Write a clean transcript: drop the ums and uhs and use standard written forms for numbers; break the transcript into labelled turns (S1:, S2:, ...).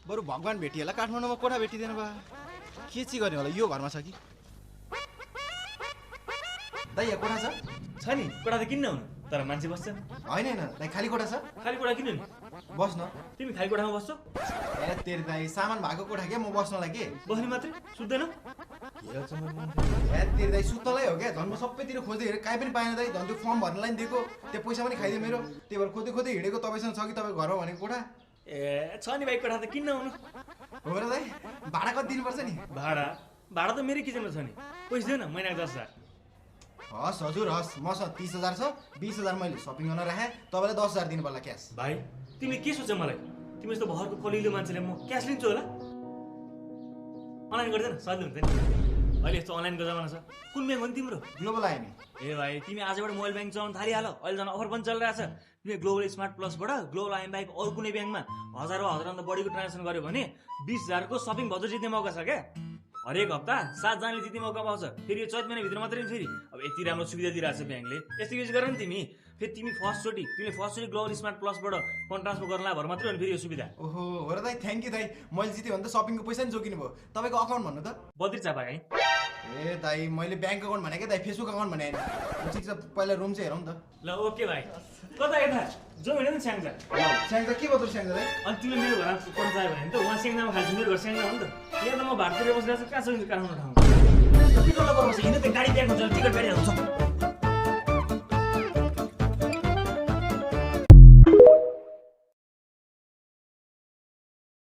S1: बरु भगवान भेटिएला काठमाडौँमा कोठा भेटिँदैन बा के चाहिँ गर्ने होला यो घरमा छ कि दाइ यहाँ कोठा
S2: छ नि कोठा त किन नहुनु तर मान्छे बस्छ
S1: होइन होइन दाइ खाली कोठा छ
S2: खाली कोठा किन नि
S1: बस्न
S2: तिमी खाली कोठामा बस्छौ
S1: ए तेरि दाइ सामान भएको कोठा के म बस्नलाई के
S2: बस्ने मात्रै सुत्दैन
S1: ए तेरि दाइ सुत्नलाई हो क्या धन म सबैतिर खोज्दै हिँडेँ काहीँ पनि पाएन दाइ धन त्यो फर्म भर्नलाई नि दिएको त्यो पैसा पनि खाइदियो मेरो त्यही भएर खोज्दै खोज्दै हिँडेको तपाईँसँग छ कि तपाईँको घरमा भनेको कोठा
S2: ए छ नि भाइ कोठा त किन नहुनु
S1: हो र दाइ भाडा कति दिनुपर्छ नि
S2: भाडा त मेरै किचनमा छ नि पैसा दिएन महिनाको 10,000
S1: हस् हजुर हस् मसँग 30,000 छ 20,000 मैले सपिङ गर्न राखेँ तपाईँलाई 10,000 दिनु पर्ला क्यास
S2: भाइ तिमीले के सोच्यौ मलाई तिमी जस्तो भरको कलिलो मान्छेले म क्यास लिन्छु होला अनलाइन गर्दैन सजिलो हुन्छ नि अहिले यस्तो अनलाइनको जमाना छ कुन ब्याङ्क हो नि तिम्रो
S1: ग्लोबल आयो नि
S2: ए भाइ तिमी आजबाट मोबाइल ब्याङ्क चलाउन थालिहाल अहिले झन् अफर पनि चलिरहेछ तिमी ग्लोबल स्मार्ट प्लसबाट ग्लोबल आइएम बाहेक अरू कुनै ब्याङ्कमा हजारभन्दा बढीको ट्रान्जेक्सन गर्यो भने 20,000 को सपिङ भजर जित्ने मौका छ क्या हरेक हप्ता 7 जनाले जित्ने मौका पाउँछ फेरि यो चैत महिनाभित्र मात्रै फेरि अब यति राम्रो सुविधा दिइरहेछ ब्याङ्कले यस्तो युज गर नि तिमी फेरि तिमीले फर्स्ट चोटि ग्लोबल स्मार्ट प्लसबाट फन्ड ट्रान्सफर गर्नलाई भएर मात्रै हो नि फेरि यो सुविधा
S1: ओहो हो र दाइ थ्याङ्क यू दाइ मैले जितेँ भने त सपिङको पैसा नि जोगिनु भयो तपाईँको अकाउन्ट भन्नु त
S2: बद्री चापा है
S1: ए दाइ मैले ब्याङ्क अकाउन्ट भनेको दाइ फेसबुक अकाउन्ट भने होइन ठिक छ पहिला रुम चाहिँ हेरौँ त
S2: ल ओके भाइ कता यता जो हिँड्यो नि स्याङ्जा
S1: स्याङ्जा के बदल स्याङ्जा दाइ
S2: अनि तिमीले मेरो घर पढ्न चाह्यो भने त उहाँ स्याङ्जामा खाल्छु मेरो घर स्याङ्जा हो नि त यहाँ त म भारतीय बसिरहेको छु कहाँ छ काठमाडौँ ठाउँमा हिँड्नु त गाडी ब्याग हुन्छ टिकट गाडी हुन्छ